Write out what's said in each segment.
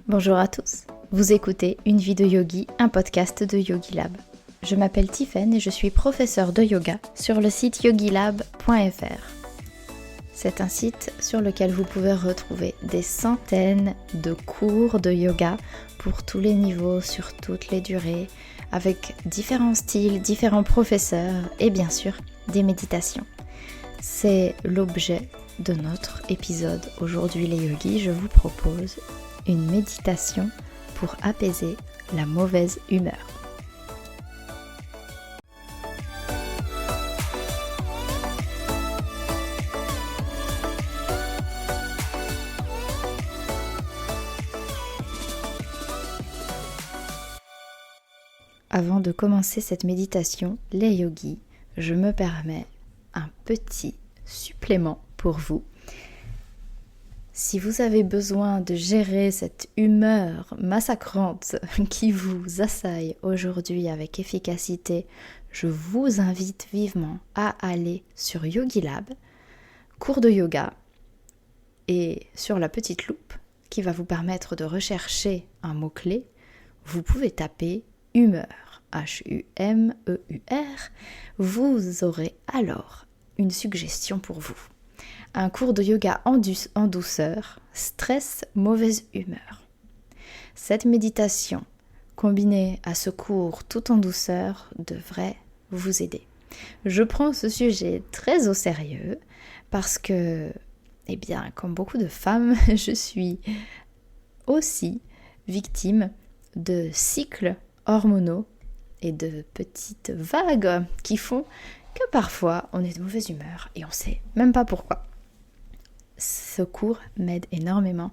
Bonjour à tous, vous écoutez Une vie de yogi, un podcast de YogiLab. Je m'appelle Tiffaine et je suis professeure de yoga sur le site yogilab.fr. C'est un site sur lequel vous pouvez retrouver des centaines de cours de yoga pour tous les niveaux, sur toutes les durées, avec différents styles, différents professeurs et bien sûr des méditations. C'est l'objet de notre épisode. Aujourd'hui les yogis, je vous propose une méditation pour apaiser la mauvaise humeur. Avant de commencer cette méditation, les yogis, je me permets un petit supplément pour vous. Si vous avez besoin de gérer cette humeur massacrante qui vous assaille aujourd'hui avec efficacité, je vous invite vivement à aller sur YogiLab, cours de yoga, et sur la petite loupe qui va vous permettre de rechercher un mot-clé, vous pouvez taper humeur, H-U-M-E-U-R, vous aurez alors une suggestion pour vous. Un cours de yoga en douceur, stress, mauvaise humeur. Cette méditation, combinée à ce cours tout en douceur, devrait vous aider. Je prends ce sujet très au sérieux parce que, comme beaucoup de femmes, je suis aussi victime de cycles hormonaux et de petites vagues qui font que parfois on est de mauvaise humeur et on ne sait même pas pourquoi. Ce cours m'aide énormément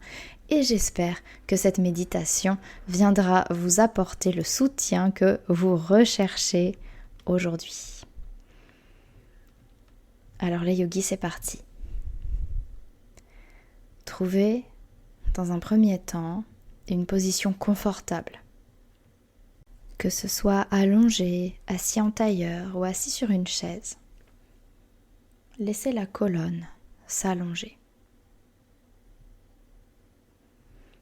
et j'espère que cette méditation viendra vous apporter le soutien que vous recherchez aujourd'hui. Alors les yogis, c'est parti. Trouvez dans un premier temps une position confortable. Que ce soit allongé, assis en tailleur ou assis sur une chaise. Laissez la colonne s'allonger.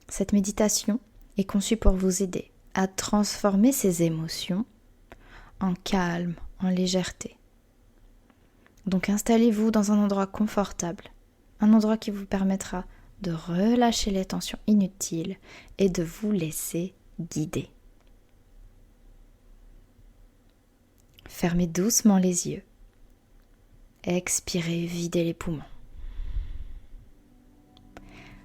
Cette méditation est conçue pour vous aider à transformer ces émotions en calme, en légèreté. Donc installez-vous dans un endroit confortable, un endroit qui vous permettra de relâcher les tensions inutiles et de vous laisser guider. Fermez doucement les yeux. Expirez, videz les poumons.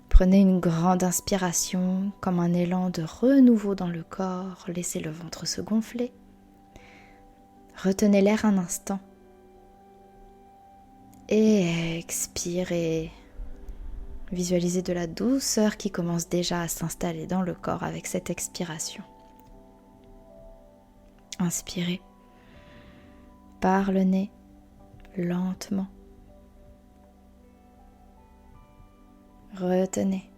Prenez une grande inspiration comme un élan de renouveau dans le corps. Laissez le ventre se gonfler. Retenez l'air un instant. Et expirez. Visualisez de la douceur qui commence déjà à s'installer dans le corps avec cette expiration. Inspirez. Par le nez, lentement. Retenez.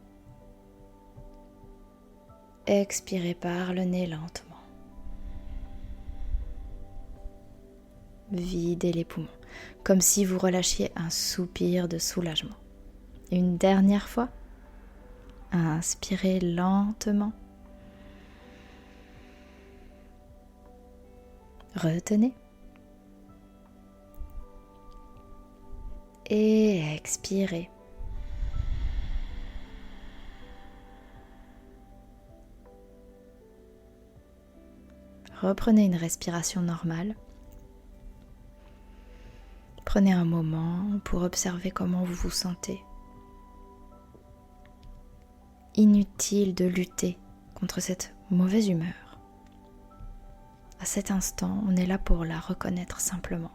Expirez par le nez lentement. Videz les poumons, comme si vous relâchiez un soupir de soulagement. Une dernière fois. Inspirez lentement. Retenez. Et expirez. Reprenez une respiration normale. Prenez un moment pour observer comment vous vous sentez. Inutile de lutter contre cette mauvaise humeur. À cet instant, on est là pour la reconnaître simplement.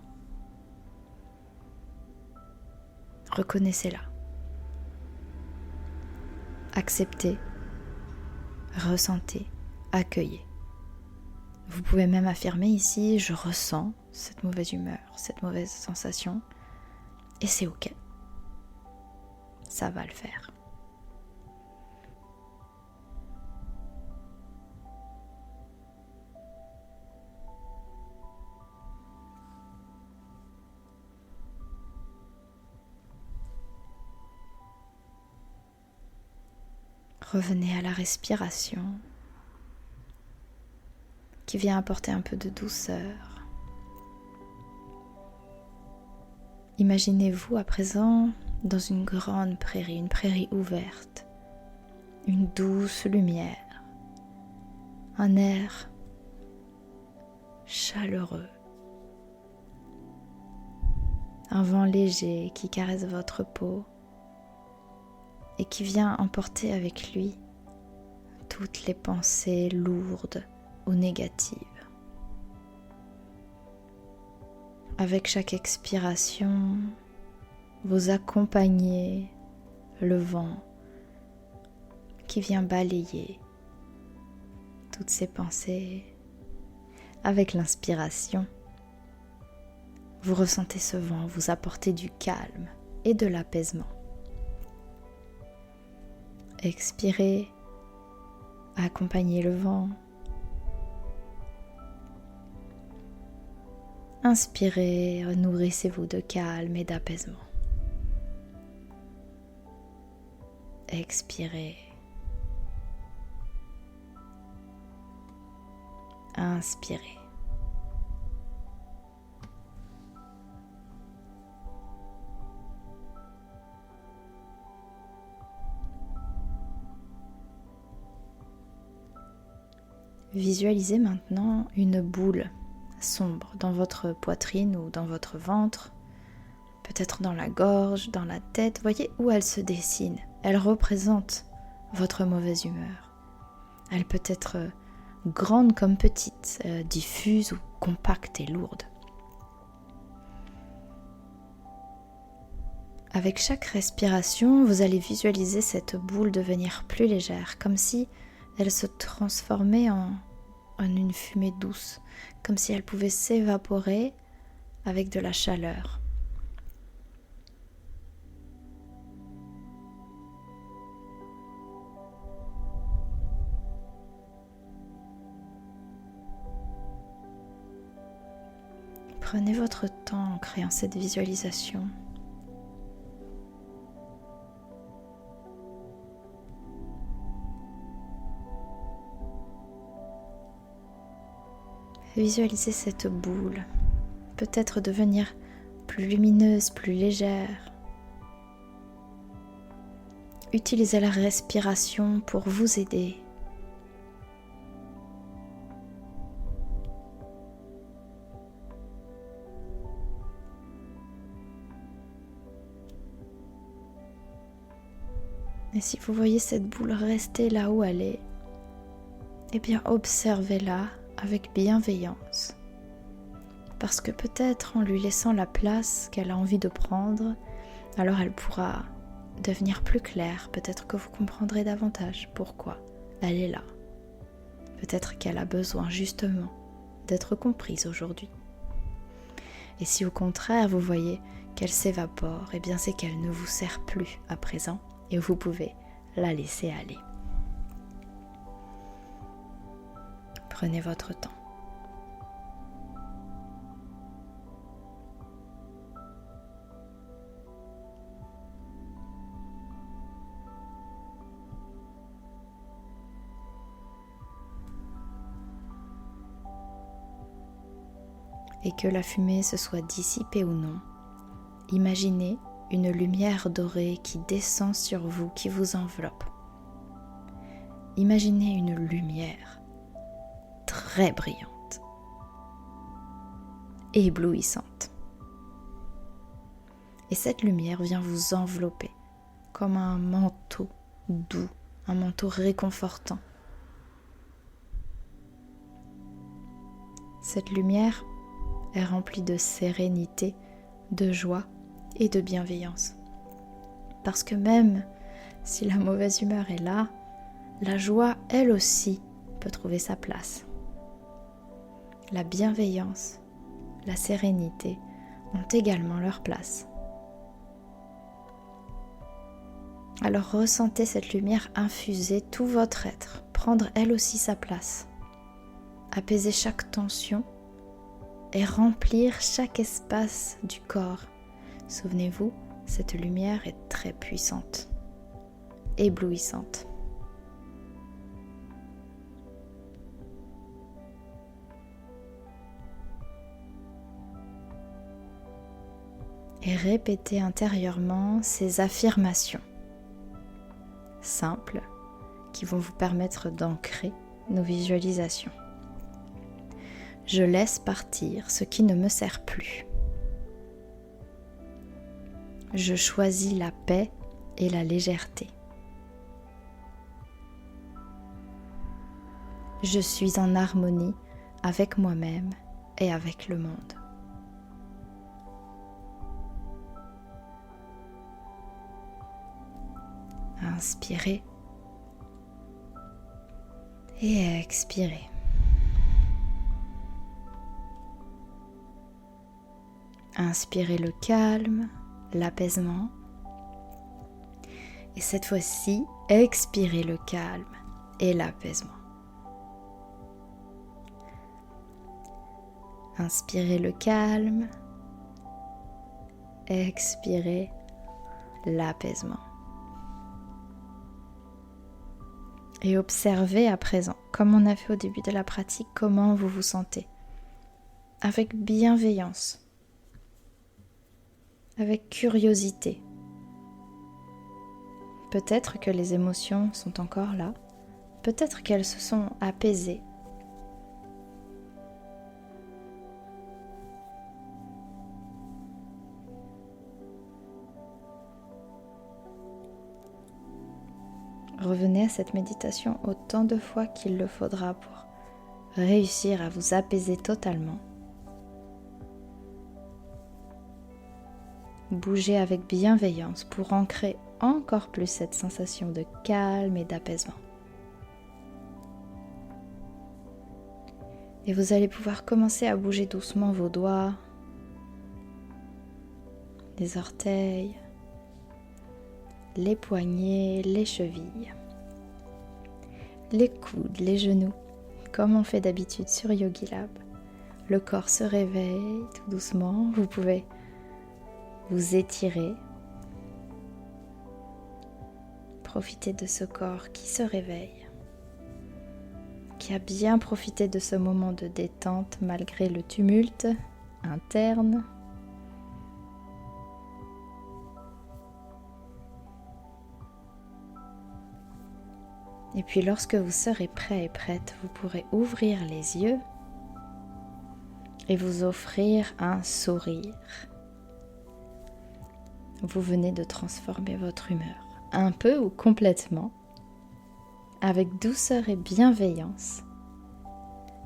Reconnaissez-la. Acceptez, ressentez, accueillez. Vous pouvez même affirmer ici, je ressens cette mauvaise humeur, cette mauvaise sensation, et c'est ok. Ça va le faire. Revenez à la respiration qui vient apporter un peu de douceur. Imaginez-vous à présent dans une grande prairie, une prairie ouverte, une douce lumière, un air chaleureux, un vent léger qui caresse votre peau et qui vient emporter avec lui toutes les pensées lourdes ou négatives. Avec chaque expiration, vous accompagnez le vent qui vient balayer toutes ces pensées. Avec l'inspiration, vous ressentez ce vent vous apporter du calme et de l'apaisement. Expirez, accompagnez le vent. Inspirez, nourrissez-vous de calme et d'apaisement. Expirez. Inspirez. Visualisez maintenant une boule sombre dans votre poitrine ou dans votre ventre, peut-être dans la gorge, dans la tête. Voyez où elle se dessine. Elle représente votre mauvaise humeur. Elle peut être grande comme petite, diffuse ou compacte et lourde. Avec chaque respiration, vous allez visualiser cette boule devenir plus légère, comme si elle se transformait en une fumée douce, comme si elle pouvait s'évaporer avec de la chaleur. Prenez votre temps en créant cette visualisation. Visualisez cette boule, peut-être devenir plus lumineuse, plus légère. Utilisez la respiration pour vous aider. Et si vous voyez cette boule rester là où elle est, eh bien observez-la avec bienveillance. Parce que peut-être en lui laissant la place qu'elle a envie de prendre, alors elle pourra devenir plus claire. Peut-être que vous comprendrez davantage pourquoi elle est là. Peut-être qu'elle a besoin justement d'être comprise aujourd'hui. Et si au contraire vous voyez qu'elle s'évapore, eh bien c'est qu'elle ne vous sert plus à présent et vous pouvez la laisser aller. Prenez votre temps. Et que la fumée se soit dissipée ou non, imaginez une lumière dorée qui descend sur vous, qui vous enveloppe. Imaginez une lumière très brillante, éblouissante. Et cette lumière vient vous envelopper comme un manteau doux, un manteau réconfortant. Cette lumière est remplie de sérénité, de joie et de bienveillance. Parce que même si la mauvaise humeur est là, la joie, elle aussi, peut trouver sa place. La bienveillance, la sérénité ont également leur place. Alors ressentez cette lumière infuser tout votre être, prendre elle aussi sa place, apaiser chaque tension et remplir chaque espace du corps. Souvenez-vous, cette lumière est très puissante, éblouissante. et répétez intérieurement ces affirmations simples qui vont vous permettre d'ancrer nos visualisations. Je laisse partir ce qui ne me sert plus. Je choisis la paix et la légèreté. Je suis en harmonie avec moi-même et avec le monde. Inspirez et expirez. Inspirez le calme, l'apaisement. Et cette fois-ci, expirez le calme et l'apaisement. Inspirez le calme, expirez l'apaisement. Et observez à présent, comme on a fait au début de la pratique, comment vous vous sentez. Avec bienveillance, avec curiosité. Peut-être que les émotions sont encore là, peut-être qu'elles se sont apaisées. Revenez à cette méditation autant de fois qu'il le faudra pour réussir à vous apaiser totalement. Bougez avec bienveillance pour ancrer encore plus cette sensation de calme et d'apaisement. Et vous allez pouvoir commencer à bouger doucement vos doigts, les orteils, les poignets, les chevilles, les coudes, les genoux, comme on fait d'habitude sur YogiLab. Le corps se réveille tout doucement, vous pouvez vous étirer. Profitez de ce corps qui se réveille, qui a bien profité de ce moment de détente malgré le tumulte interne. Et puis lorsque vous serez prêt et prête, vous pourrez ouvrir les yeux et vous offrir un sourire. Vous venez de transformer votre humeur, un peu ou complètement, avec douceur et bienveillance.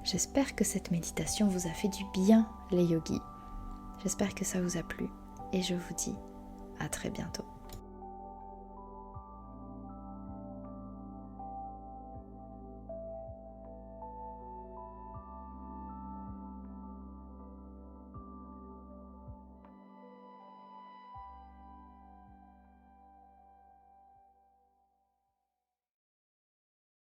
J'espère que cette méditation vous a fait du bien, les yogis. J'espère que ça vous a plu et je vous dis à très bientôt.